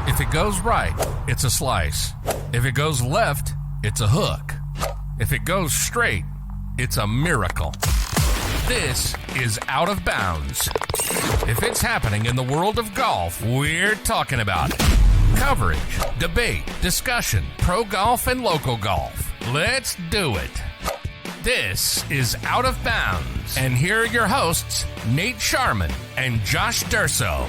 If it goes right, it's a slice. If it goes left, it's a hook. If it goes straight, it's a miracle. This is Out of Bounds. If it's happening in the world of golf, we're talking about it. Coverage, debate, discussion, pro golf and local golf. Let's do it. This is Out of Bounds. And here are your hosts, Nate Sharman and Josh Durso.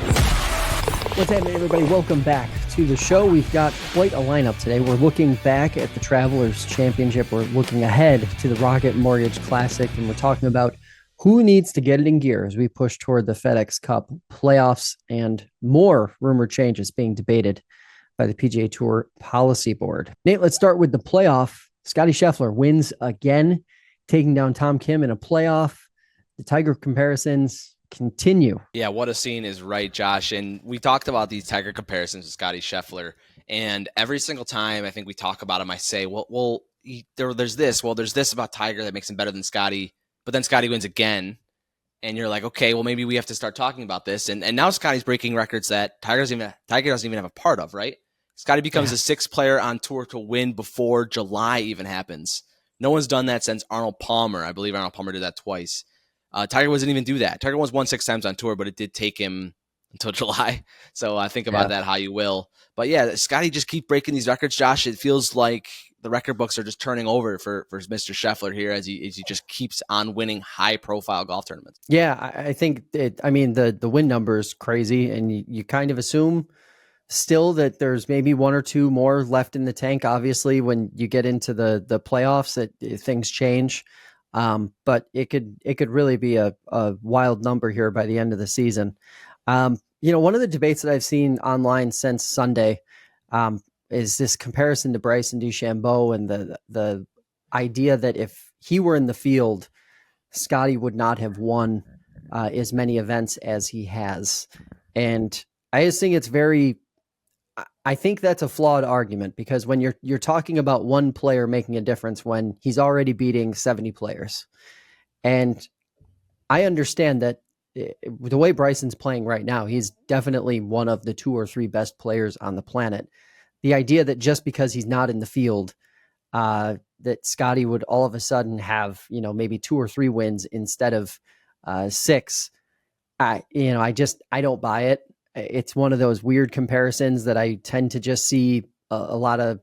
What's happening, everybody? Welcome back to the show. We've got quite a lineup today. We're looking back at the Travelers Championship. We're looking ahead to the Rocket Mortgage Classic, and we're talking about who needs to get it in gear as we push toward the FedEx Cup playoffs and more rumored changes being debated by the PGA Tour Policy Board. Nate, let's start with the playoff. Scottie Scheffler wins again, taking down Tom Kim in a playoff. The Tiger comparisons continue. Yeah, what a scene is right, Josh. And we talked about these Tiger comparisons with Scottie Scheffler. And every single time I think we talk about him, I say, there's this about Tiger that makes him better than Scottie. But then Scottie wins again. And you're like, okay, well, maybe we have to start talking about this. And now Scottie's breaking records that Tiger doesn't even have a part of, right? Scottie becomes the sixth player on tour to win before July even happens. No one's done that since Arnold Palmer. I believe Arnold Palmer did that twice. Tiger doesn't even do that. Tiger won 6 times on tour, but it did take him until July. So I think about that how you will. But yeah, Scottie just keep breaking these records, Josh. It feels like the record books are just turning over for Mr. Scheffler here as he just keeps on winning high-profile golf tournaments. Yeah, I think the win number is crazy, and you kind of assume still that there's maybe one or two more left in the tank. Obviously, when you get into the playoffs, that things change. But it could really be a wild number here by the end of the season. One of the debates that I've seen online since Sunday is this comparison to Bryson DeChambeau and the idea that if he were in the field, Scottie would not have won as many events as he has. And I just think I think that's a flawed argument, because when you're talking about one player making a difference when he's already beating 70 players. And I understand that the way Bryson's playing right now, he's definitely one of the 2 or 3 best players on the planet. The idea that just because he's not in the field, that Scottie would all of a sudden have, maybe 2 or 3 wins instead of 6. I don't buy it. It's one of those weird comparisons that I tend to just see a lot of,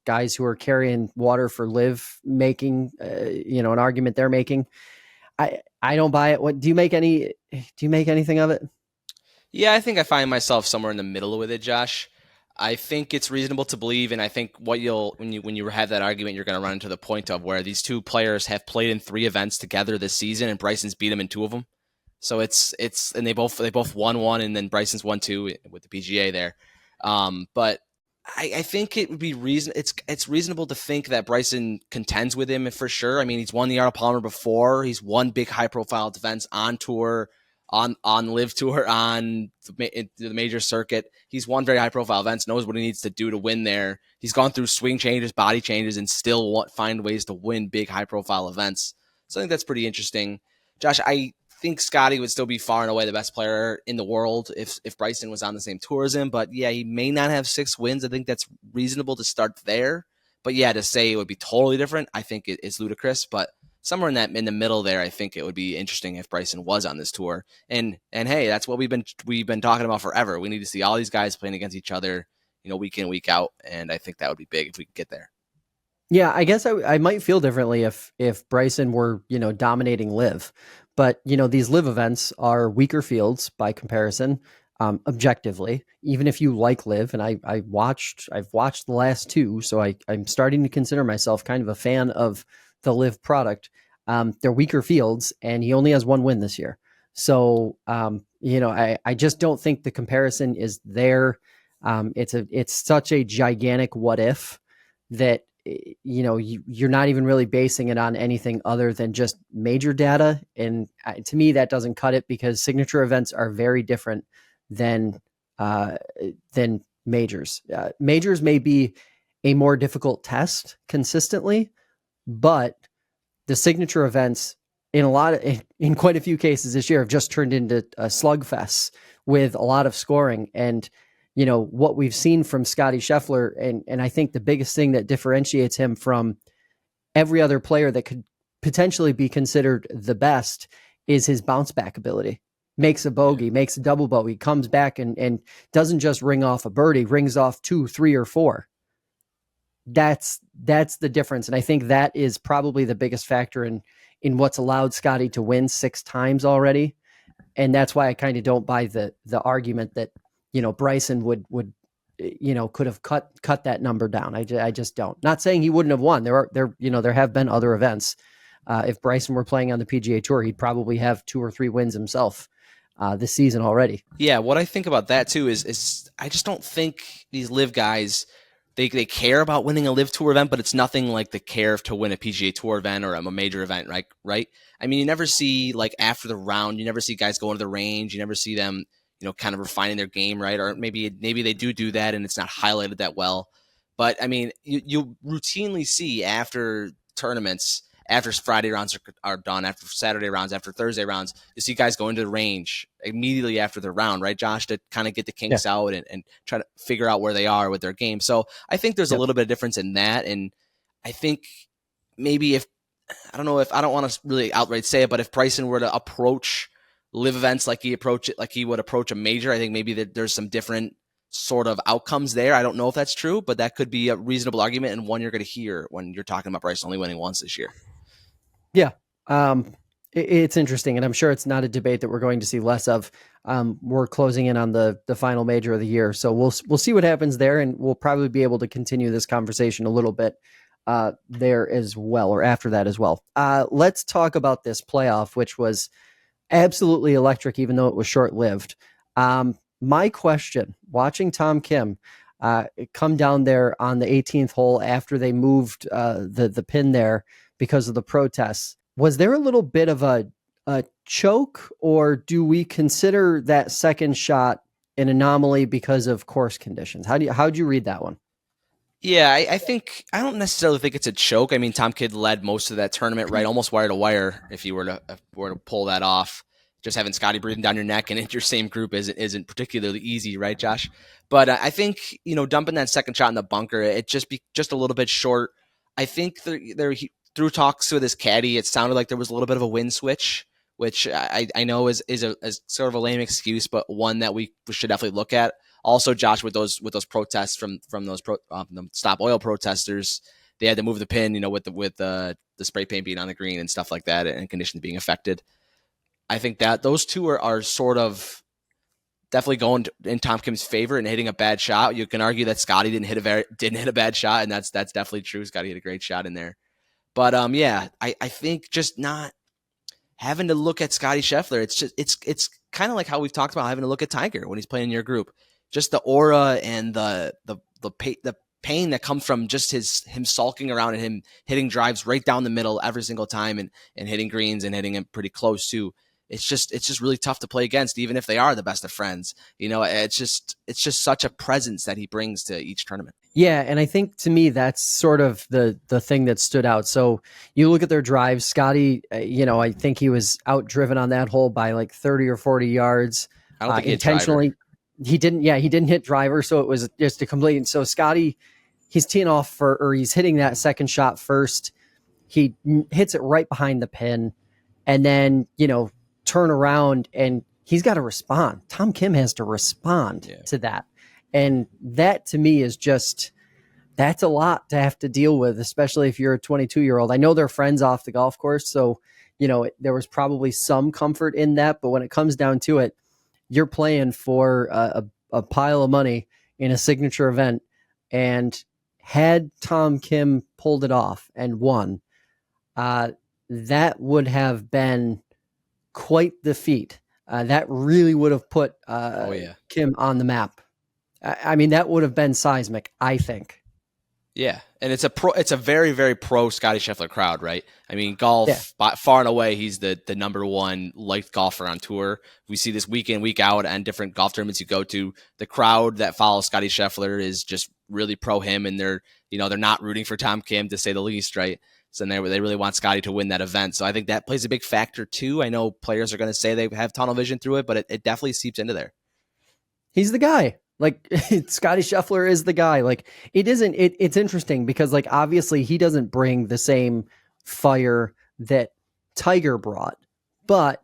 guys who are carrying water for live making, an argument they're making. I don't buy it. What do you make anything of it? Yeah, I think I find myself somewhere in the middle with it, Josh. I think it's reasonable to believe, and I think when you have that argument, you're going to run into the point of where these 2 players have played in 3 events together this season, and Bryson's beat them in 2 of them. So and they both won 1, and then Bryson's won 2 with the PGA there. But I think it would be it's reasonable to think that Bryson contends with him for sure. I mean, he's won the Arnold Palmer before. He's won big high profile events on tour, on live tour, on the major circuit. He's won very high profile events, knows what he needs to do to win there. He's gone through swing changes, body changes, and still find ways to win big high profile events. So I think that's pretty interesting. Josh, I think Scottie would still be far and away the best player in the world if Bryson was on the same tour as him. But yeah, he may not have 6 wins. I think that's reasonable to start there. But yeah, to say it would be totally different, I think it's ludicrous. But somewhere in the middle there, I think it would be interesting if Bryson was on this tour. And hey, that's what we've been talking about forever. We need to see all these guys playing against each other, week in, week out. And I think that would be big if we could get there. Yeah, I guess I might feel differently if Bryson were, dominating live. But, these live events are weaker fields by comparison, objectively, even if you like live. And I've watched the last 2. So I'm starting to consider myself kind of a fan of the live product. They're weaker fields, and he only has 1 win this year. So, I just don't think the comparison is there. It's such a gigantic what if that, you're not even really basing it on anything other than just major data. And to me, that doesn't cut it, because signature events are very different than majors. Majors may be a more difficult test consistently, but the signature events in quite a few cases this year have just turned into slugfests with a lot of scoring. And what we've seen from Scottie Scheffler, and I think the biggest thing that differentiates him from every other player that could potentially be considered the best is his bounce back ability. Makes a bogey, makes a double bogey, comes back and doesn't just ring off a birdie, rings off 2, 3, or 4. That's the difference. And I think that is probably the biggest factor in what's allowed Scottie to win 6 times already. And that's why I kind of don't buy the argument that, Bryson would could have cut that number down. I just don't. Not saying he wouldn't have won. There have been other events. If Bryson were playing on the PGA Tour, he'd probably have 2 or 3 wins himself this season already. Yeah, what I think about that too is I just don't think these live guys they care about winning a live tour event, but it's nothing like the care to win a PGA Tour event or a major event, right? I mean, you never see like after the round, you never see guys going to the range, you never see them, kind of refining their game, right? Or maybe they do that and it's not highlighted that well. But I mean, you routinely see after tournaments, after Friday rounds are done, after Saturday rounds, after Thursday rounds, you see guys going to the range immediately after the round, right, Josh, to kind of get the kinks out and try to figure out where they are with their game. So I think there's a little bit of difference in that. And I think maybe I don't want to really outright say it, but if Bryson were to approach live events like he would approach a major, I think maybe there's some different sort of outcomes there. I don't know if that's true, but that could be a reasonable argument and one you're going to hear when you're talking about Bryson only winning once this year. Yeah. It's interesting, and I'm sure it's not a debate that we're going to see less of. We're closing in on the final major of the year, so we'll see what happens there, and we'll probably be able to continue this conversation a little bit there as well, or after that as well. Let's talk about this playoff, which was absolutely electric, even though it was short-lived. My question, watching Tom Kim come down there on the 18th hole after they moved the pin there because of the protests, was there a little bit of a choke, or do we consider that second shot an anomaly because of course conditions? How'd you read that one? Yeah, I don't necessarily think it's a choke. I mean, Tom Kidd led most of that tournament, right? Almost wire to wire. If you were to pull that off, just having Scottie breathing down your neck and in your same group isn't particularly easy, right, Josh? But I think dumping that second shot in the bunker, it just a little bit short. I think through talks with his caddy, it sounded like there was a little bit of a wind switch, which I know is sort of a lame excuse, but one that we should definitely look at. Also, Josh, with those protests from those the Stop Oil protesters, they had to move the pin, with the spray paint being on the green and stuff like that, and conditions being affected. I think that those two are sort of definitely going in Tom Kim's favor and hitting a bad shot. You can argue that Scottie didn't hit a bad shot, and that's definitely true. Scottie hit a great shot in there. But I think just not having to look at Scottie Scheffler. It's kind of like how we've talked about having to look at Tiger when he's playing in your group. Just the aura and the pain that comes from just him sulking around and him hitting drives right down the middle every single time and hitting greens and hitting him pretty close too. It's just really tough to play against, even if they are the best of friends. It's just such a presence that he brings to each tournament. Yeah, and I think to me that's sort of the thing that stood out. So you look at their drives, Scottie, I think he was outdriven on that hole by like 30 or 40 yards. I don't think intentionally. He didn't hit driver, so it was just a complete. So Scottie, he's teeing off he's hitting that second shot first. He hits it right behind the pin, and then turn around and he's got to respond. Tom Kim has to respond to that. And that to me is that's a lot to have to deal with, especially if you're a 22-year-old. I know they're friends off the golf course, so, there was probably some comfort in that. But when it comes down to it, you're playing for a pile of money in a signature event. And had Tom Kim pulled it off and won, that would have been quite the feat. That really would have put Kim on the map. I mean, that would have been seismic, I think. Yeah, and it's a very, very pro Scottie Scheffler crowd, right? I mean, golf, far and away, he's the number one liked golfer on tour. We see this week in, week out, and different golf tournaments you go to. The crowd that follows Scottie Scheffler is just really pro him, and they're not rooting for Tom Kim, to say the least, right? So they really want Scottie to win that event. So I think that plays a big factor too. I know players are going to say they have tunnel vision through it, but it definitely seeps into there. He's the guy. Like Scottie Scheffler is the guy. Like it's interesting because like obviously he doesn't bring the same fire that Tiger brought, but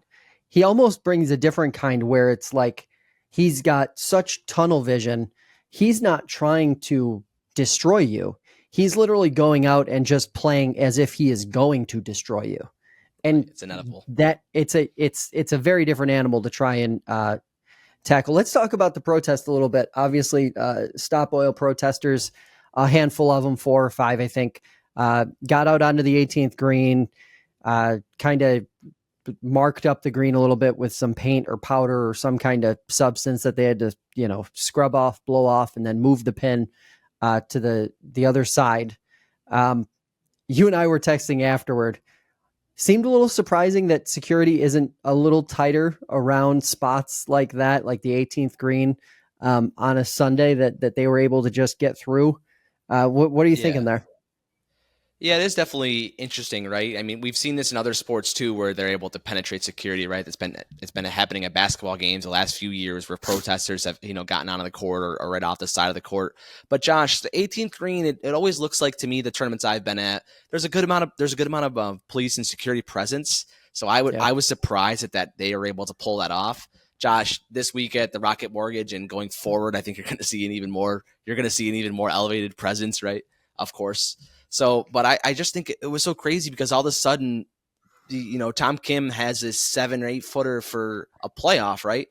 he almost brings a different kind where it's like he's got such tunnel vision. He's not trying to destroy you. He's literally going out and just playing as if he is going to destroy you. And it's inevitable. That it's a very different animal to try and tackle. Let's talk about the protest a little bit. Obviously, Stop Oil protesters, a handful of them, 4 or 5, I think, got out onto the 18th green, kind of marked up the green a little bit with some paint or powder or some kind of substance that they had to, scrub off, blow off, and then move the pin to the other side. You and I were texting afterward. Seemed a little surprising that security isn't a little tighter around spots like that, like the 18th green on a Sunday, that they were able to just get through. What are you thinking there? Yeah, it is definitely interesting, right? I mean, we've seen this in other sports too, where they're able to penetrate security, right? It's been happening at basketball games the last few years, where protesters have gotten onto the court or right off the side of the court. But Josh, the 18th green, it always looks like to me the tournaments I've been at, there's a good amount of police and security presence. So I was surprised that they are able to pull that off. Josh, this week at the Rocket Mortgage and going forward, I think you're going to see an even more elevated presence, right? Of course. So, but I just think it was so crazy because all of a sudden, Tom Kim has this 7 or 8 footer for a playoff, right?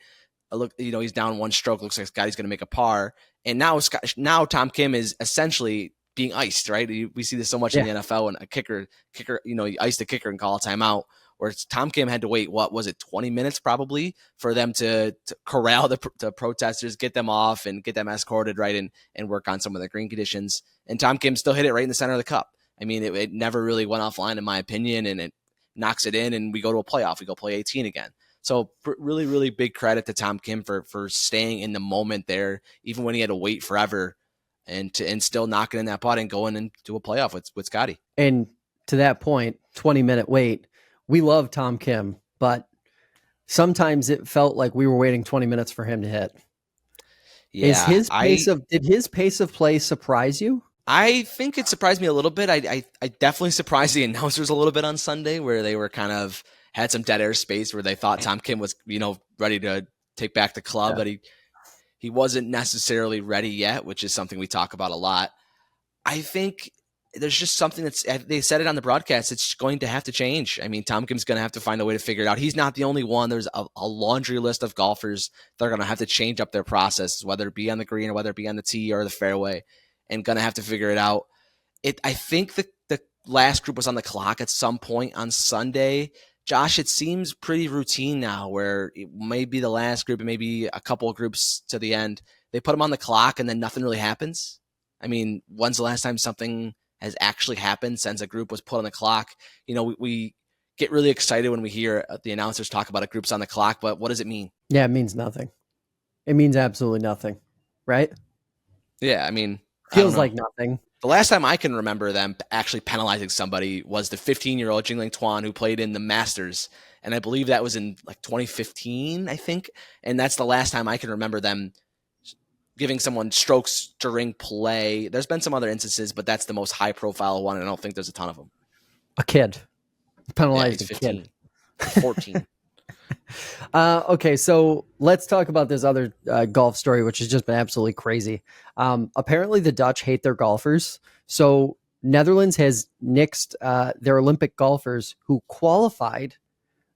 Look, he's down 1 stroke. Looks like Scotty's going to make a par, and now Tom Kim is essentially being iced, right? We see this so much in the NFL when a kicker, you ice the kicker and call a timeout. Where Tom Kim had to wait, 20 minutes probably for them to corral the protesters, get them off and get them escorted, right, and work on some of the green conditions. And Tom Kim still hit it right in the center of the cup. I mean, it never really went offline in my opinion, and it knocks it in, and we go to a playoff. We go play 18 again. So really, really big credit to Tom Kim for staying in the moment there, even when he had to wait forever, and still knocking in that putt and going into a playoff with Scotty. And to that point, 20-minute wait. We love Tom Kim, but sometimes it felt like we were waiting 20 minutes for him to hit. Yeah, did his pace of play surprise you? I think it surprised me a little bit. I definitely surprised the announcers a little bit on Sunday, where they were kind of had some dead air space where they thought Tom Kim was, ready to take back the club, but he wasn't necessarily ready yet, which is something we talk about a lot. I think there's just something they said it on the broadcast. It's going to have to change. I mean, Tom Kim's going to have to find a way to figure it out. He's not the only one. There's a laundry list of golfers that are going to have to change up their process, whether it be on the green or whether it be on the tee or the fairway, and going to have to figure it out. I think the last group was on the clock at some point on Sunday. Josh, it seems pretty routine now where it may be the last group and maybe a couple of groups to the end. They put them on the clock and then nothing really happens. I mean, when's the last time something has actually happened since a group was put on the clock? We get really excited when we hear the announcers talk about a group's on the clock, but what does it mean? Yeah, it means nothing. It means absolutely nothing, right? Yeah, I mean, feels like nothing. The last time I can remember them actually penalizing somebody was the 15-year-old Jingling Tuan who played in the Masters, and I believe that was in like 2015, I think, and that's the last time I can remember them giving someone strokes during play. There's been some other instances, but that's the most high-profile one, and I don't think there's a ton of them. A kid. Penalized a kid. 14. Okay, so let's talk about this other golf story, which has just been absolutely crazy. Apparently, the Dutch hate their golfers. So Netherlands has nixed their Olympic golfers who qualified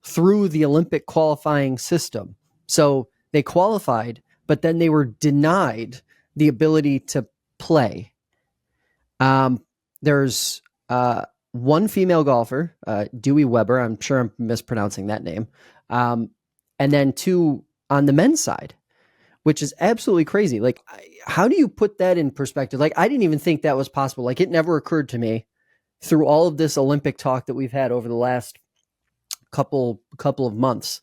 through the Olympic qualifying system. So they qualified, but then they were denied the ability to play. There's one female golfer, Dewey Weber. I'm sure I'm mispronouncing that name. And then 2 on the men's side, which is absolutely crazy. Like, how do you put that in perspective? Like, I didn't even think that was possible. Like, it never occurred to me through all of this Olympic talk that we've had over the last couple of months.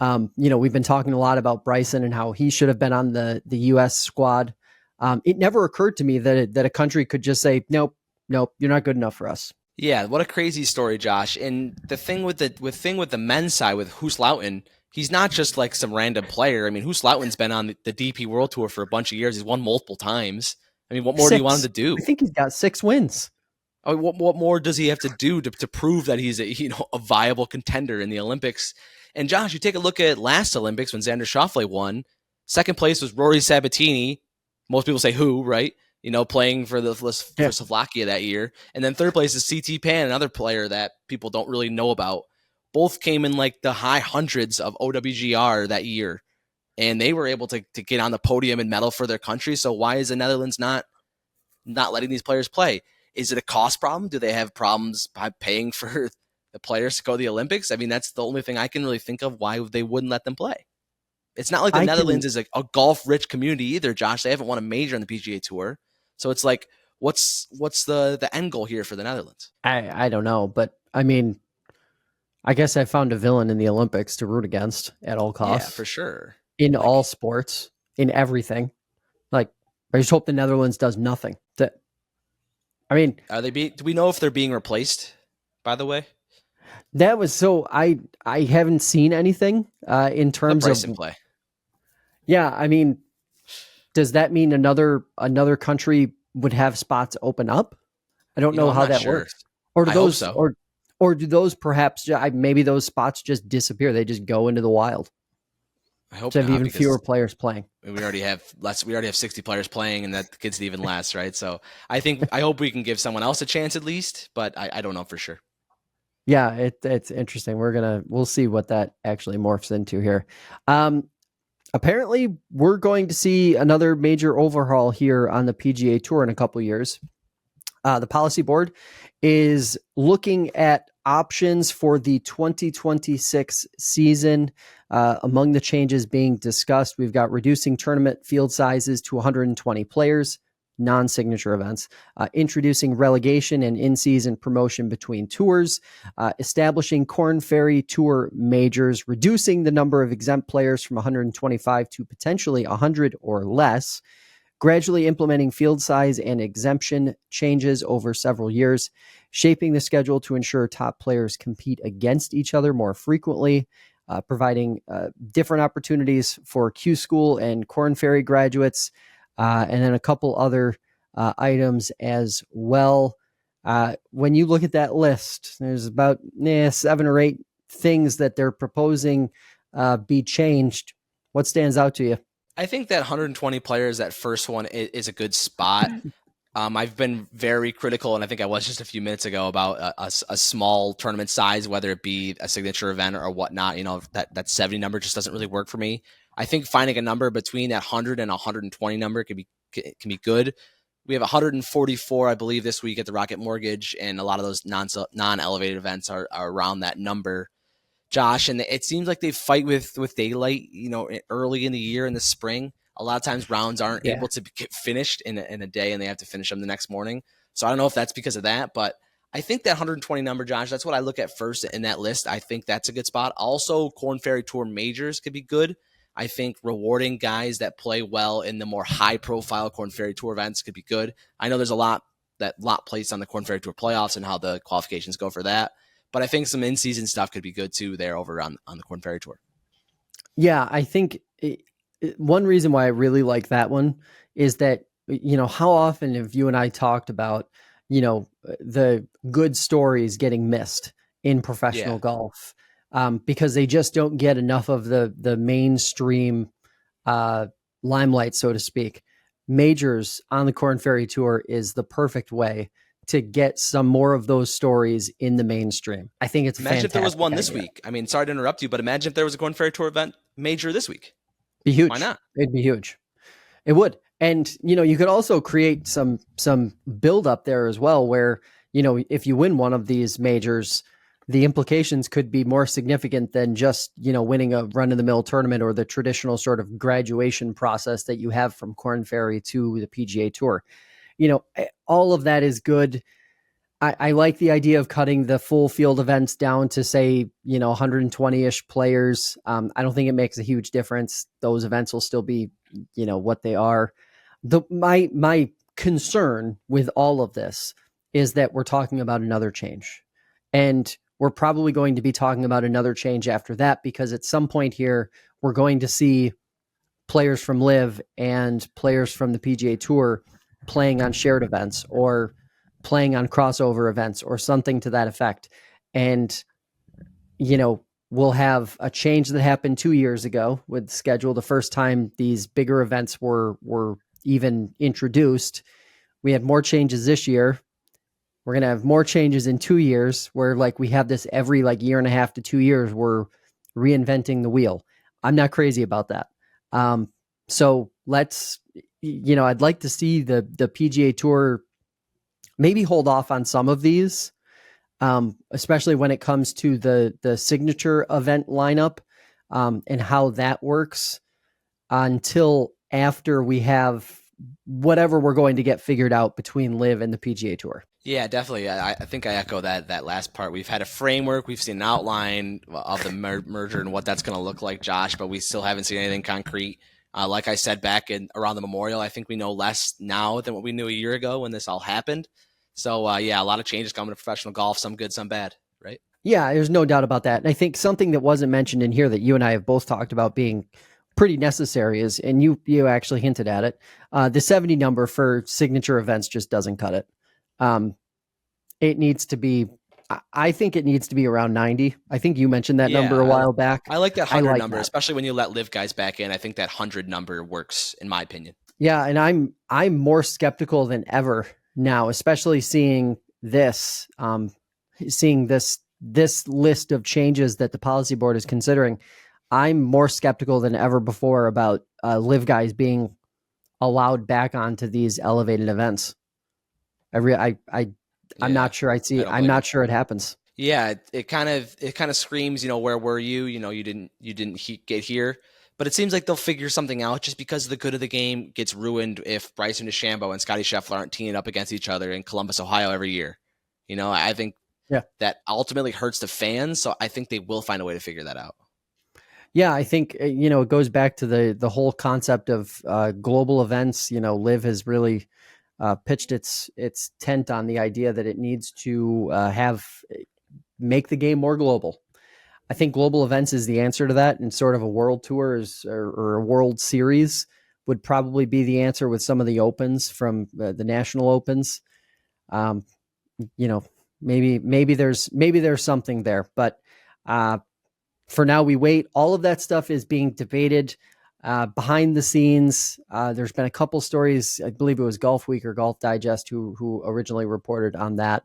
We've been talking a lot about Bryson and how he should have been on the U.S. squad. It never occurred to me that a country could just say, nope, you're not good enough for us. Yeah, what a crazy story, Josh. And the thing with the men's side with Hoos Lauten, he's not just like some random player. I mean, Sloutman's been on the DP World Tour for a bunch of years. He's won multiple times. I mean, what more do you want him to do? I think he's got 6 wins. I mean, what more does he have to do to prove that he's a viable contender in the Olympics? And Josh, you take a look at last Olympics when Xander Schauffele won. Second place was Rory Sabatini. Most people say who, right? Playing for for Slovakia that year. And then third place is CT Pan, another player that people don't really know about. Both came in like the high hundreds of OWGR that year. And they were able to get on the podium and medal for their country. So why is the Netherlands not letting these players play? Is it a cost problem? Do they have problems by paying for the players to go to the Olympics? I mean, that's the only thing I can really think of why they wouldn't let them play. It's not like the Netherlands is a golf-rich community either, Josh. They haven't won a major on the PGA Tour. So it's like, what's the end goal here for the Netherlands? I don't know, but I mean, I guess I found a villain in the Olympics to root against at all costs. Yeah, for sure. In all sports, in everything. Like, I just hope the Netherlands does nothing. I mean, do we know if they're being replaced, by the way? That was so I haven't seen anything in terms of Bryson play. Yeah, I mean, does that mean another country would have spots open up? I don't know how that works. Or do those or do those perhaps maybe those spots just disappear? They just go into the wild. I hope to have even fewer players playing. We already have 60 players playing, and that gets it even less, right? So I hope we can give someone else a chance at least, but I don't know for sure. Yeah, it's interesting. We'll see what that actually morphs into here. Apparently, we're going to see another major overhaul here on the PGA Tour in a couple of years. The policy board is looking at options for the 2026 season. Among the changes being discussed, we've got reducing tournament field sizes to 120 players, non-signature events, introducing relegation and in-season promotion between tours, establishing Korn Ferry Tour majors, reducing the number of exempt players from 125 to potentially 100 or less, gradually implementing field size and exemption changes over several years, shaping the schedule to ensure top players compete against each other more frequently, providing different opportunities for Q School and Korn Ferry graduates, and then a couple other items as well. When you look at that list, there's about 7 or 8 things that they're proposing be changed. What stands out to you? I think that 120 players, that first one, is a good spot. I've been very critical, and I think I was just a few minutes ago, about a small tournament size, whether it be a signature event or whatnot. That 70 number just doesn't really work for me. I think finding a number between that 100 and 120 number can be good. We have 144, I believe, this week at the Rocket Mortgage, and a lot of those non-elevated events are around that number, Josh. And it seems like they fight with daylight, early in the year, in the spring. A lot of times rounds aren't able to get finished in a day, and they have to finish them the next morning. So I don't know if that's because of that, but I think that 120 number, Josh, that's what I look at first in that list. I think that's a good spot. Also, Korn Ferry Tour majors could be good. I think rewarding guys that play well in the more high-profile Korn Ferry Tour events could be good. I know there's a lot placed on the Korn Ferry Tour playoffs and how the qualifications go for that, but I think some in-season stuff could be good too there over on the Korn Ferry Tour. Yeah, I think one reason why I really like that one is that, how often have you and I talked about, the good stories getting missed in professional golf, because they just don't get enough of the mainstream limelight, so to speak. Majors on the Korn Ferry Tour is the perfect way to get some more of those stories in the mainstream. I think it's imagine if there was one this week. I mean, sorry to interrupt you, but imagine if there was a Korn Ferry Tour event major this week. Be huge. Why not? It'd be huge. It would. And, you could also create some build up there as well, where, if you win one of these majors, the implications could be more significant than just, winning a run of the mill tournament or the traditional sort of graduation process that you have from Korn Ferry to the PGA Tour. All of that is good. I like the idea of cutting the full field events down to, say, 120-ish players. I don't think it makes a huge difference. Those events will still be, what they are. My concern with all of this is that we're talking about another change. And we're probably going to be talking about another change after that, because at some point here, we're going to see players from LIV and players from the PGA Tour playing on shared events or playing on crossover events or something to that effect. And, we'll have a change that happened 2 years ago with the schedule. The first time these bigger events were even introduced. We had more changes this year. We're going to have more changes in 2 years, where we have this every year and a half to 2 years, we're reinventing the wheel. I'm not crazy about that. So let's, I'd like to see the PGA Tour maybe hold off on some of these, especially when it comes to the signature event lineup, and how that works, until after we have whatever we're going to get figured out between LIV and the PGA Tour. Yeah, definitely. I think I echo that last part. We've had a framework. We've seen an outline of the merger and what that's going to look like, Josh, but we still haven't seen anything concrete. Like I said, back around the Memorial, I think we know less now than what we knew a year ago when this all happened. So, a lot of changes coming to professional golf, some good, some bad, right? Yeah, there's no doubt about that. And I think something that wasn't mentioned in here that you and I have both talked about being pretty necessary is, and you actually hinted at it, the 70 number for signature events just doesn't cut it. It needs to be, I think it needs to be around 90. I think you mentioned that number a while back. I like that 100 number, especially when you let LIV guys back in. I think that 100 number works, in my opinion. Yeah, and I'm more skeptical than ever now, especially seeing this list of changes that the policy board is considering. I'm more skeptical than ever before about LIV guys being allowed back onto these elevated events. I'm not sure I'm not sure it happens. Yeah, it kind of screams, where were you? You didn't get here. But it seems like they'll figure something out, just because the good of the game gets ruined if Bryson DeChambeau and Scottie Scheffler aren't teaming up against each other in Columbus, Ohio every year. I think that ultimately hurts the fans. So I think they will find a way to figure that out. Yeah, I think, it goes back to the whole concept of global events. LIV has really pitched its tent on the idea that it needs to make the game more global. I think global events is the answer to that, and sort of a world tour or a world series would probably be the answer with some of the opens from the national opens. Maybe there's something there, but for now we wait. All of that stuff is being debated behind the scenes. There's been a couple stories. I believe it was Golf Week or Golf Digest who originally reported on that.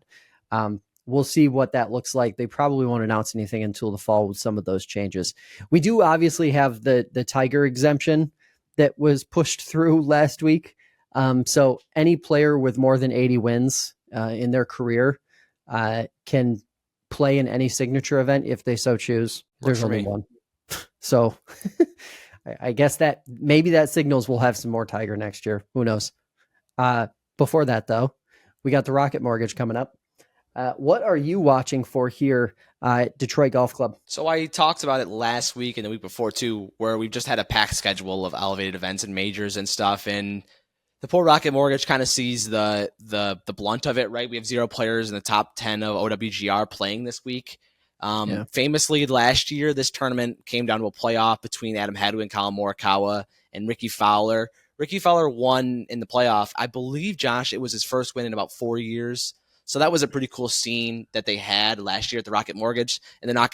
We'll see what that looks like. They probably won't announce anything until the fall with some of those changes. We do obviously have the Tiger exemption that was pushed through last week. So any player with more than 80 wins in their career can play in any signature event if they so choose. There's only one. So I guess that maybe that signals we'll have some more Tiger next year. Who knows? Before that, though, we got the Rocket Mortgage coming up. What are you watching for here at Detroit Golf Club? So I talked about it last week and the week before too, where we've just had a packed schedule of elevated events and majors and stuff. And the poor Rocket Mortgage kind of sees the blunt of it, right? We have 0 players in the top 10 of OWGR playing this week. Famously, last year, this tournament came down to a playoff between Adam Hadwin, Colin Morikawa, and Ricky Fowler. Ricky Fowler won in the playoff. I believe, Josh, it was his first win in about 4 years. So that was a pretty cool scene that they had last year at the Rocket Mortgage, and they're not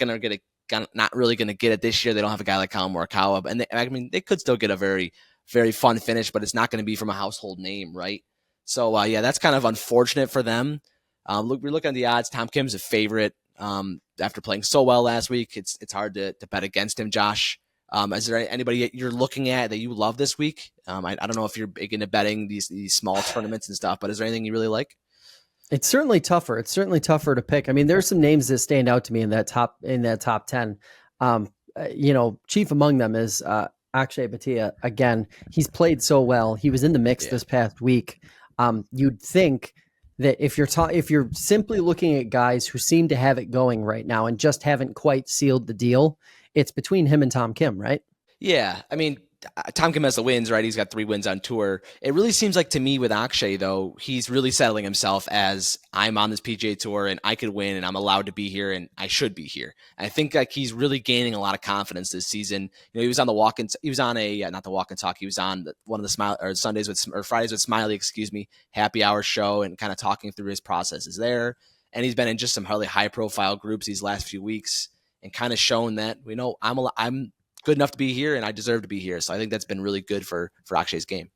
really going to get it this year. They don't have a guy like Colin Morikawa, and they could still get a very, very fun finish, but it's not going to be from a household name, right? So that's kind of unfortunate for them. We're looking at the odds. Tom Kim's a favorite after playing so well last week. It's hard to bet against him, Josh. Is there anybody you're looking at that you love this week? I don't know if you're big into betting these small tournaments and stuff, but is there anything you really like? It's certainly tougher. It's certainly tougher to pick. I mean, there's some names that stand out to me in that top 10. Chief among them is Akshay Bhatia. Again, he's played so well. He was in the mix this past week. You'd think that if you're simply looking at guys who seem to have it going right now and just haven't quite sealed the deal, it's between him and Tom Kim, right? Yeah. I mean, Tom Kim has the wins, right? He's got 3 wins on tour. It really seems like to me with Akshay, though, he's really settling himself as I'm on this PGA Tour and I could win and I'm allowed to be here and I should be here. And I think like he's really gaining a lot of confidence this season. He was on the walk and he was on not the walk and talk. He was on one of the Fridays with Smiley, happy hour show and kind of talking through his processes there. And he's been in just some really high profile groups these last few weeks and kind of shown that I'm good enough to be here and I deserve to be here. So I think that's been really good for Akshay's game.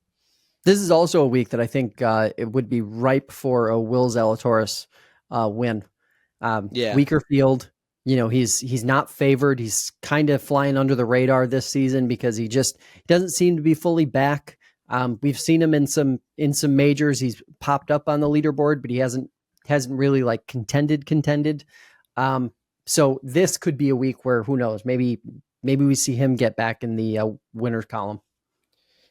This is also a week that I think it would be ripe for a Will Zalatoris win. Weaker field. He's not favored. He's kind of flying under the radar this season because he doesn't seem to be fully back. We've seen him in some majors. He's popped up on the leaderboard, but he hasn't really like contended. So this could be a week where who knows, maybe we see him get back in the winners column.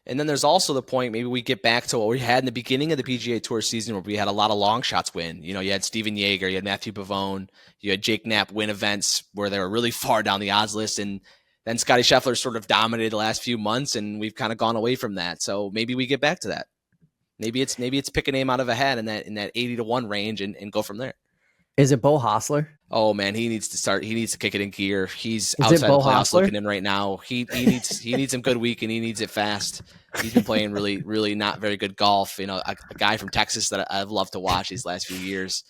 And then there's also the point, maybe we get back to what we had in the beginning of the PGA Tour season where we had a lot of long shots win. You had Steven Yeager, you had Matthew Pavone, you had Jake Knapp win events where they were really far down the odds list. And then Scottie Scheffler sort of dominated the last few months and we've kind of gone away from that. So maybe we get back to that. Maybe it's pick a name out of a hat in that 80-1 range and go from there. Is it Bo Hostler? Oh man, he needs to kick it in gear. He's outside the playoffs looking in right now. He needs some good week and he needs it fast. He's been playing really, really not very good golf. A guy from Texas that I've loved to watch these last few years.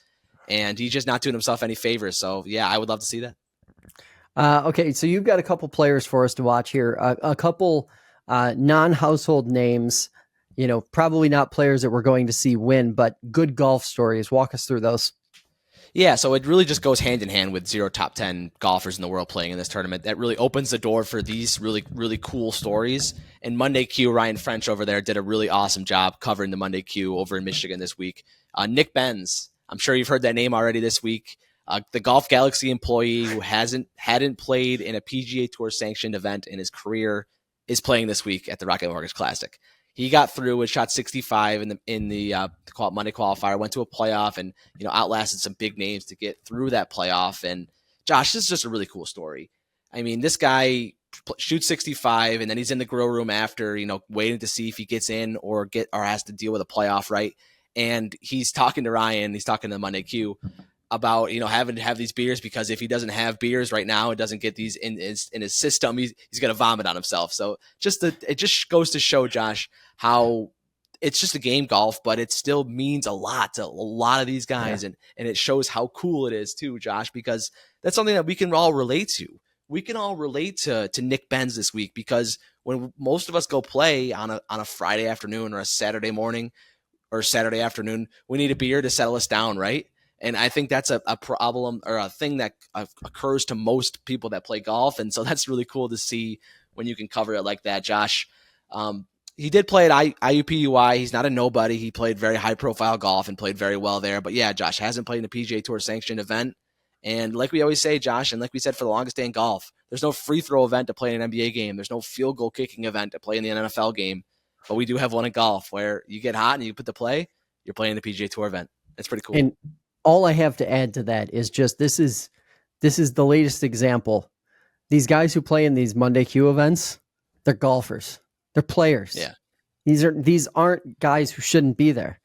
And he's just not doing himself any favors. So yeah, I would love to see that. Okay, so you've got a couple players for us to watch here. A couple non-household names, probably not players that we're going to see win, but good golf stories. Walk us through those. Yeah, so it really just goes hand in hand with 0 top 10 golfers in the world playing in this tournament. That really opens the door for these really, really cool stories. And Monday Q, Ryan French over there did a really awesome job covering the Monday Q over in Michigan this week. Nick Benz, I'm sure you've heard that name already this week. The Golf Galaxy employee who hadn't played in a PGA Tour sanctioned event in his career is playing this week at the Rocket Mortgage Classic. He got through and shot 65 in the Monday qualifier, went to a playoff and, outlasted some big names to get through that playoff. And Josh, this is just a really cool story. I mean, this guy shoots 65 and then he's in the grill room after, waiting to see if he gets in or has to deal with a playoff, right? And he's talking to Ryan, he's talking to the Monday Q about, having to have these beers because if he doesn't have beers right now and doesn't get these in his system, he's going to vomit on himself. So it just goes to show, Josh, how it's just a game, golf, but it still means a lot to a lot of these guys. Yeah. And it shows how cool it is too, Josh, because that's something that we can all relate to. We can all relate to Nick Benz this week because when most of us go play on a Friday afternoon or a Saturday morning or Saturday afternoon, we need a beer to settle us down, right? And I think that's a problem or a thing that occurs to most people that play golf. And so that's really cool to see when you can cover it like that, Josh. He did play at IUPUI. He's not a nobody. He played very high-profile golf and played very well there. But yeah, Josh hasn't played in a PGA Tour sanctioned event. And like we always say, Josh, and like we said for the longest day in golf, there's no free throw event to play in an NBA game. There's no field goal kicking event to play in the NFL game. But we do have one in golf where you get hot and you put the play, you're playing the PGA Tour event. It's pretty cool. And all I have to add to that is just this is the latest example. These guys who play in these Monday Q events, they're golfers. They're players. Yeah. These aren't guys who shouldn't be there.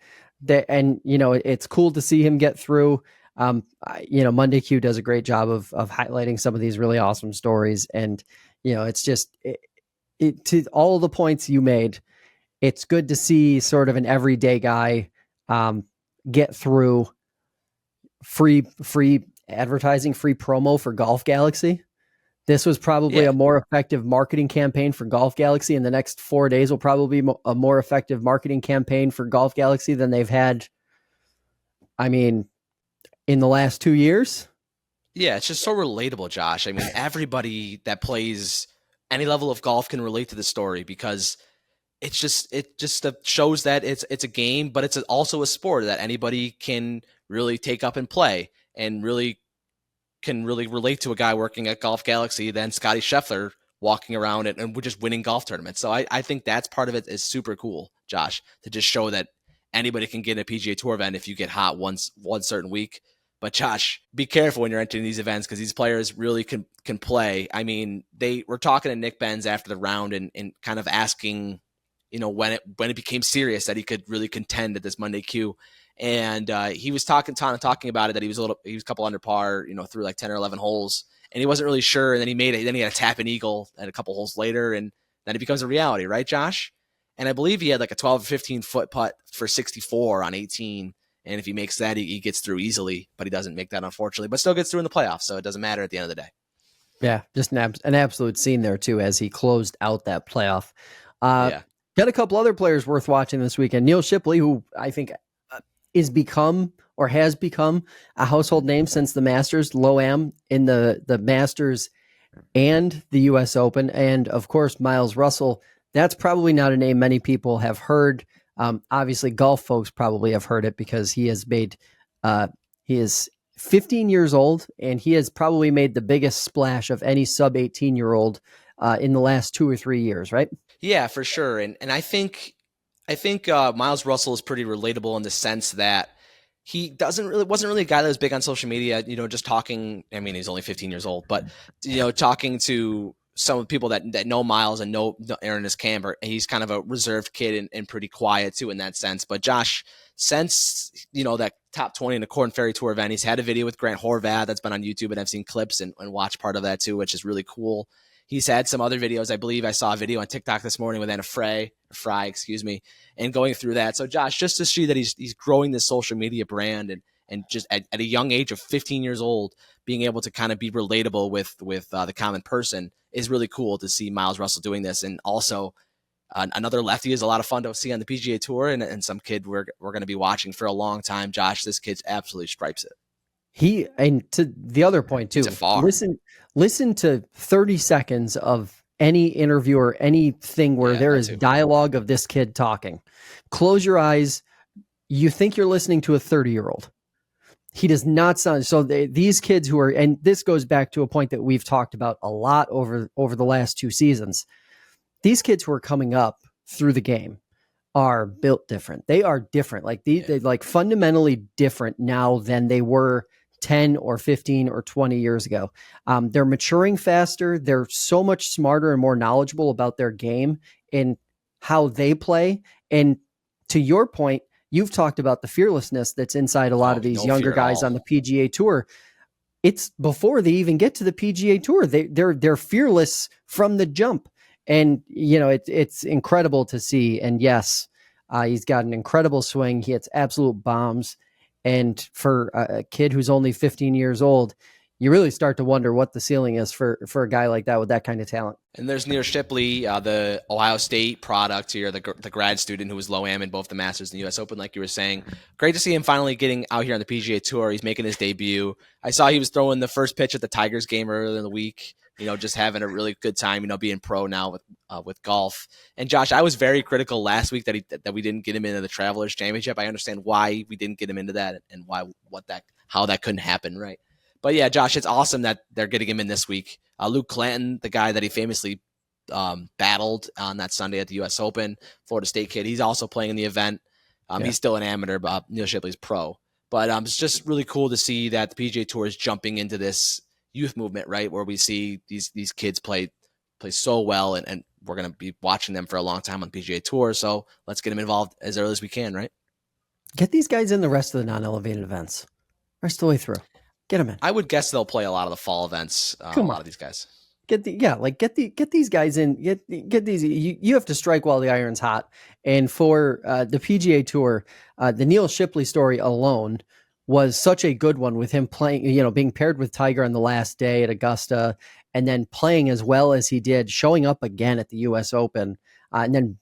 It's cool to see him get through. Monday Q does a great job of highlighting some of these really awesome stories. And, it's just to all the points you made, it's good to see sort of an everyday guy get through free advertising, free promo for Golf Galaxy. This was probably a more effective marketing campaign for Golf Galaxy, and the next 4 days will probably be a more effective marketing campaign for Golf Galaxy than they've had, in the last 2 years. Yeah, it's just so relatable, Josh. I mean, everybody that plays any level of golf can relate to the story because it just shows that it's a game, but it's also a sport that anybody can really take up and play and really can really relate to a guy working at Golf Galaxy than Scottie Scheffler walking around and we're just winning golf tournaments. So I think that's part of it is super cool, Josh, to just show that anybody can get a PGA Tour event if you get hot one certain week. But Josh, be careful when you're entering these events because these players really can play. I mean, they were talking to Nick Benz after the round and kind of asking, when it became serious that he could really contend at this Monday Q. And he was talking about it, that he was a couple under par, through like 10 or 11 holes, and he wasn't really sure. And then he had a tap and eagle at a couple holes later, and then it becomes a reality, right, Josh? And I believe he had like a 12 or 15 foot putt for 64 on 18. And if he makes that, he gets through easily, but he doesn't make that, unfortunately, but still gets through in the playoffs. So it doesn't matter at the end of the day. Yeah, just an absolute scene there too, as he closed out that playoff. Got a couple other players worth watching this weekend. Neil Shipley, who I think has become a household name since the Masters, Low-Am in the Masters and the U.S. Open. And of course, Miles Russell. That's probably not a name many people have heard. Obviously, golf folks probably have heard it because he is 15 years old, and he has probably made the biggest splash of any sub 18-year-old in the last 2 or 3 years, right? Yeah, for sure. And I think Miles Russell is pretty relatable in the sense that he wasn't really a guy that was big on social media, just talking. I mean, he's only 15 years old, but talking to some people that know Miles and know Aaron his camper, he's kind of a reserved kid and pretty quiet too in that sense. But Josh, since that top 20 in the Corn Ferry Tour event, he's had a video with Grant Horvath that's been on YouTube, and I've seen clips and watched part of that too, which is really cool. He's had some other videos. I believe I saw a video on TikTok this morning with Anna Fry, and going through that. So Josh, just to see that he's growing this social media brand and just at a young age of 15 years old, being able to kind of be relatable with the common person is really cool to see Miles Russell doing this. And also another lefty is a lot of fun to see on the PGA Tour, and some kid we're going to be watching for a long time. Josh, this kid absolutely stripes it. And to the other point too, listen to 30 seconds of any interview or anything where there is dialogue of this kid talking. Close your eyes. You think you're listening to a 30-year-old. He does not sound so. These kids who are, and this goes back to a point that we've talked about a lot over the last 2 seasons. These kids who are coming up through the game are built different. They are different. They're like fundamentally different now than they were 10 or 15 or 20 years ago. They're maturing faster. They're so much smarter and more knowledgeable about their game and how they play. And to your point, you've talked about the fearlessness that's inside a lot of these younger guys on the PGA Tour. It's before they even get to the PGA Tour. They're fearless from the jump. And, it's incredible to see. And yes, he's got an incredible swing. He hits absolute bombs. And for a kid who's only 15 years old, you really start to wonder what the ceiling is for a guy like that with that kind of talent. And there's Neil Shipley, the Ohio State product here, the grad student who was Low-Am in both the Masters and the U.S. Open, like you were saying. Great to see him finally getting out here on the PGA Tour. He's making his debut. I saw he was throwing the first pitch at the Tigers game earlier in the week, just having a really good time, being pro now with golf. And Josh, I was very critical last week that we didn't get him into the Travelers Championship. I understand why we didn't get him into that and how that couldn't happen, right? But yeah, Josh, it's awesome that they're getting him in this week. Luke Clanton, the guy that he famously battled on that Sunday at the U.S. Open, Florida State kid, he's also playing in the event. He's still an amateur, but Neil Shipley's pro. But it's just really cool to see that the PGA Tour is jumping into this youth movement, right, where we see these kids play so well, and we're going to be watching them for a long time on the PGA Tour. So let's get them involved as early as we can, right? Get these guys in the rest of the non-elevated events. Rest of the way through. Get them in. I would guess they'll play a lot of the fall events. A lot of these guys. Get these guys in. Get these. You have to strike while the iron's hot. And for the PGA Tour, the Neil Shipley story alone was such a good one, with him playing, being paired with Tiger on the last day at Augusta, and then playing as well as he did, showing up again at the U.S. Open, and then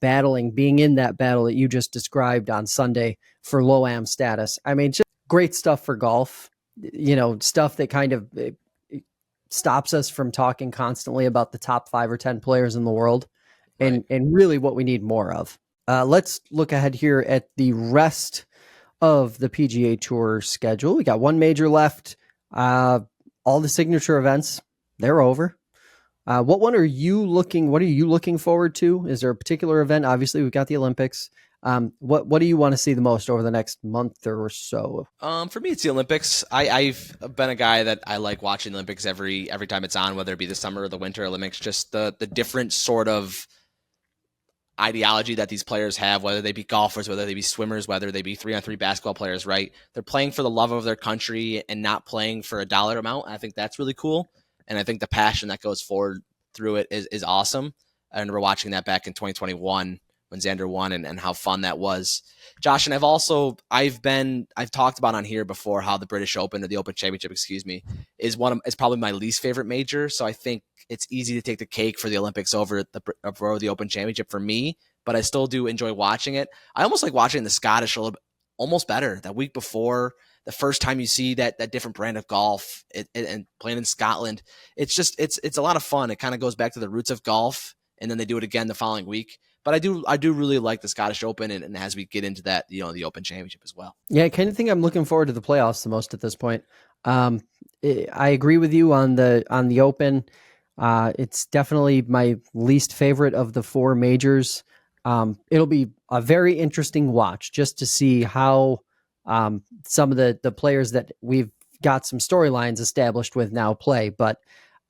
being in that battle that you just described on Sunday for Low-Am status. I mean, just great stuff for golf. Stuff that kind of stops us from talking constantly about the top 5 or 10 players in the world, and really what we need more of. Let's look ahead here at the rest of the PGA Tour schedule. We got one major left. All the signature events, they're over. What are you looking forward to? Is there a particular event? Obviously, we've got the Olympics. What do you want to see the most over the next month or so? For me, it's the Olympics. I've been a guy that I like watching the Olympics every time it's on, whether it be the summer or the winter Olympics. Just the different sort of ideology that these players have, whether they be golfers, whether they be swimmers, whether they be 3-on-3 basketball players, right? They're playing for the love of their country and not playing for a dollar amount. I think that's really cool. And I think the passion that goes forward through it is awesome. I remember watching that back in 2021 when Xander won and how fun that was. Josh, and I've talked about on here before how the British Open, or the Open Championship, is probably my least favorite major. So I think it's easy to take the cake for the Olympics over the Open Championship for me, but I still do enjoy watching it. I almost like watching the Scottish a little bit, almost better. That week before, the first time you see that different brand of golf and playing in Scotland, it's a lot of fun. It kind of goes back to the roots of golf, and then they do it again the following week. But I do really like the Scottish Open, and as we get into that, the Open Championship as well. Yeah, I kind of think I'm looking forward to the playoffs the most at this point. I agree with you on the Open. It's definitely my least favorite of the four majors. It'll be a very interesting watch just to see how some of the players that we've got some storylines established with now play. But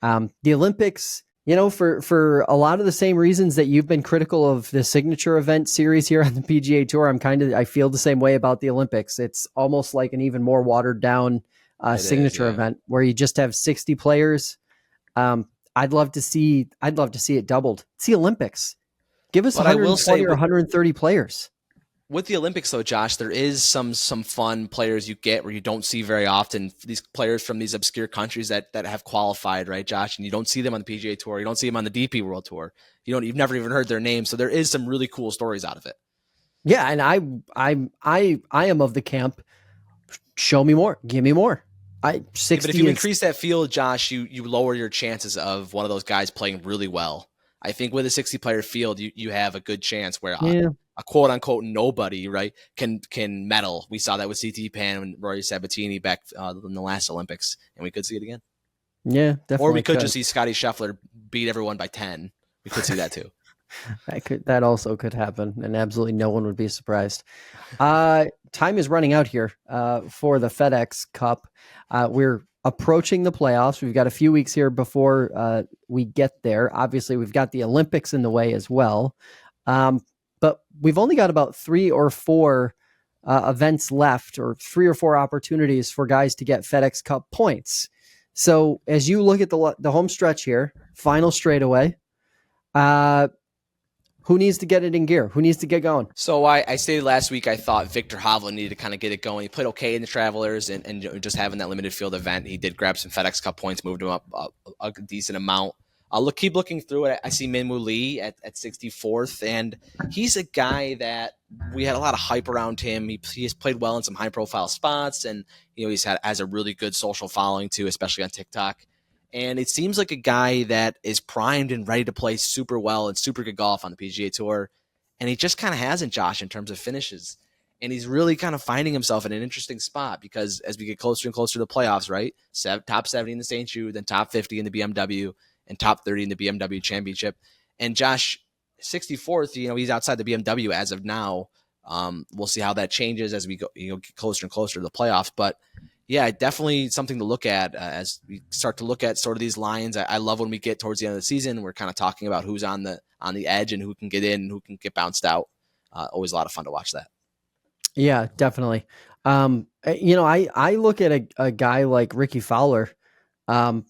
the Olympics, for a lot of the same reasons that you've been critical of the signature event series here on the PGA Tour, I feel the same way about the Olympics. It's almost like an even more watered down signature event where you just have 60 players. I'd love to see it doubled. It's the Olympics. Give us 120 or 130 players. With the Olympics, though, Josh, there is some fun players you get where you don't see very often. These players from these obscure countries that have qualified, right, Josh? And you don't see them on the PGA Tour. You don't see them on the DP World Tour. You've never even heard their names. So there is some really cool stories out of it. Yeah, and I am of the camp. Show me more. Give me more. But if you increase that field, Josh, you lower your chances of one of those guys playing really well. I think with a 60-player field, you have a good chance where a quote-unquote nobody, right, can medal. We saw that with CT Pan and Rory Sabatini back in the last Olympics, and we could see it again. Yeah, definitely. Or we could just see Scottie Scheffler beat everyone by 10. We could see that too. That also could happen, and absolutely no one would be surprised. Time is running out here for the FedEx Cup. We're approaching the playoffs. We've got a few weeks here before we get there. Obviously, we've got the Olympics in the way as well. But we've only got about 3 or 4 events left, or 3 or 4 opportunities for guys to get FedEx Cup points. So as you look at the home stretch here, final straightaway, who needs to get it in gear? Who needs to get going? So I stated last week I thought Victor Hovland needed to kind of get it going. He played okay in the Travelers and just having that limited field event. He did grab some FedEx Cup points, moved him up a decent amount. Keep looking through it. I see Minwoo Lee at 64th, and he's a guy that we had a lot of hype around him. He has played well in some high-profile spots, and has a really good social following too, especially on TikTok. And it seems like a guy that is primed and ready to play super well and super good golf on the PGA Tour. And he just kind of hasn't, Josh, in terms of finishes. And he's really kind of finding himself in an interesting spot because as we get closer and closer to the playoffs, right? Top 70 in the St. Jude, then top 50 in the BMW, and top 30 in the BMW Championship. And Josh, 64th, he's outside the BMW as of now. We'll see how that changes as we go, get closer and closer to the playoffs. But yeah, definitely something to look at as we start to look at sort of these lines. I love when we get towards the end of the season, we're kind of talking about who's on the edge and who can get in and who can get bounced out. Always a lot of fun to watch that. Yeah, definitely. I look at a guy like Ricky Fowler.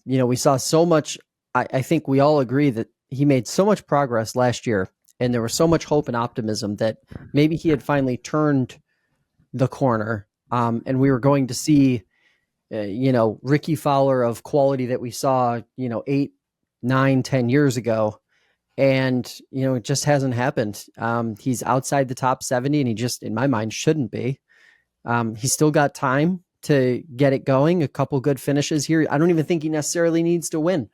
We saw so much. I think we all agree that he made so much progress last year, and there was so much hope and optimism that maybe he had finally turned the corner, and we were going to see, Ricky Fowler of quality that we saw, 8, 9, 10 years ago. And, it just hasn't happened. He's outside the top 70, and he just, in my mind, shouldn't be. He's still got time to get it going. A couple good finishes here. I don't even think he necessarily needs to win.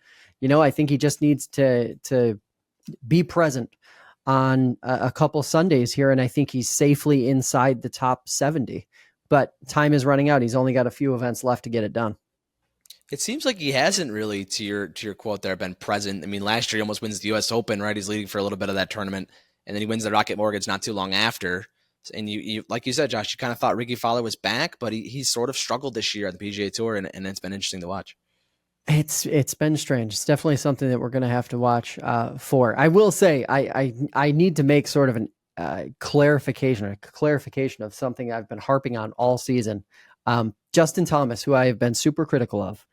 I think he just needs to be present on a couple Sundays here, and I think he's safely inside the top 70. But time is running out. He's only got a few events left to get it done. It seems like he hasn't really, to your quote there, been present. I mean, last year he almost wins the U.S. Open, right? He's leading for a little bit of that tournament, and then he wins the Rocket Mortgage not too long after. And you like you said, Josh, you kind of thought Ricky Fowler was back, but he's sort of struggled this year at the PGA Tour, and it's been interesting to watch. It's been strange. It's definitely something that we're going to have to watch for. I will say I need to make sort of a clarification of something I've been harping on all season. Justin Thomas, who I have been super critical of,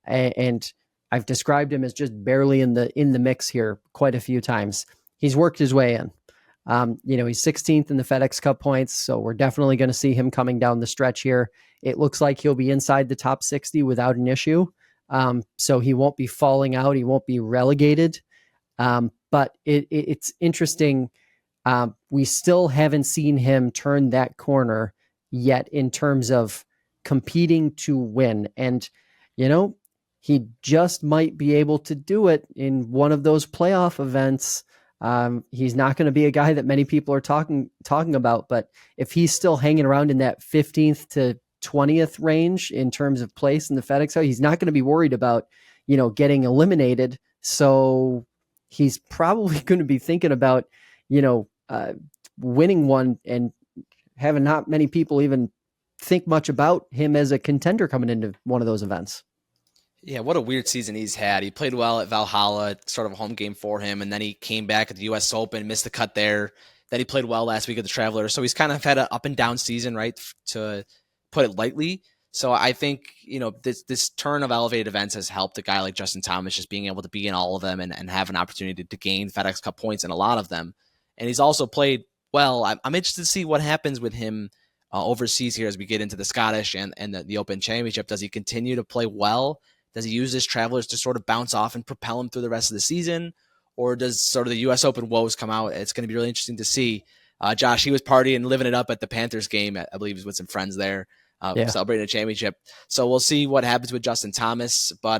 and I've described him as just barely in the mix here quite a few times. He's worked his way in. He's 16th in the FedEx Cup points, so we're definitely going to see him coming down the stretch here. It looks like he'll be inside the top 60 without an issue. So he won't be falling out. He won't be relegated. But it's interesting. We still haven't seen him turn that corner yet in terms of competing to win. And, he just might be able to do it in one of those playoff events. He's not going to be a guy that many people are talking about, but if he's still hanging around in that 15th to 20th range in terms of place in the FedEx Cup, he's not going to be worried about, getting eliminated. So he's probably going to be thinking about, winning one and having not many people even think much about him as a contender coming into one of those events. Yeah, what a weird season he's had. He played well at Valhalla, sort of a home game for him, and then he came back at the U.S. Open, missed the cut there. Then he played well last week at the Traveler. So he's kind of had an up and down season, right, to put it lightly. So I think, this turn of elevated events has helped a guy like Justin Thomas just being able to be in all of them and have an opportunity to gain FedEx Cup points in a lot of them. And he's also played well. I'm interested to see what happens with him overseas here as we get into the Scottish and the Open Championship. Does he continue to play well? Does he use his Travelers to sort of bounce off and propel him through the rest of the season? Or does sort of the U.S. Open woes come out? It's going to be really interesting to see. Josh, he was partying, living it up at the Panthers game, I believe he's with some friends there, celebrating a championship. So we'll see what happens with Justin Thomas. But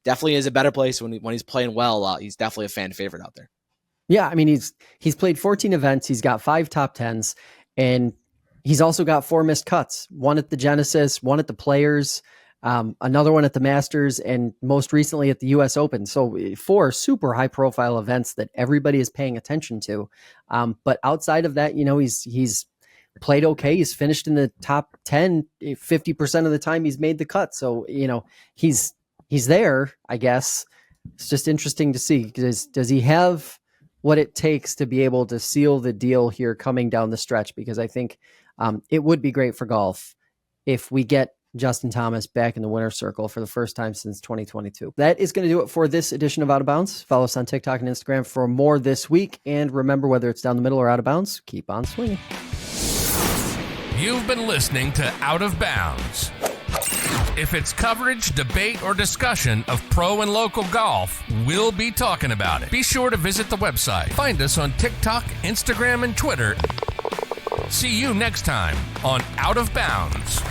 definitely is a better place when he's playing well. He's definitely a fan favorite out there. Yeah, I mean, he's played 14 events. He's got 5 top 10s, and he's also got 4 missed cuts. 1 at the Genesis, 1 at the Players, another one at the Masters, and most recently at the U.S. Open. So 4 super high-profile events that everybody is paying attention to. But outside of that, he's played okay. He's finished in the top 10 50% of the time he's made the cut. So he's there, I guess. It's just interesting to see. Does he have what it takes to be able to seal the deal here coming down the stretch? Because I think it would be great for golf if we get Justin Thomas back in the winner's circle for the first time since 2022. That is going to do it for this edition of Out of Bounds. Follow us on TikTok and Instagram for more this week. And remember, whether it's down the middle or out of bounds, keep on swinging. You've been listening to Out of Bounds. If it's coverage, debate, or discussion of pro and local golf, we'll be talking about it. Be sure to visit the website. Find us on TikTok, Instagram, and Twitter. See you next time on Out of Bounds.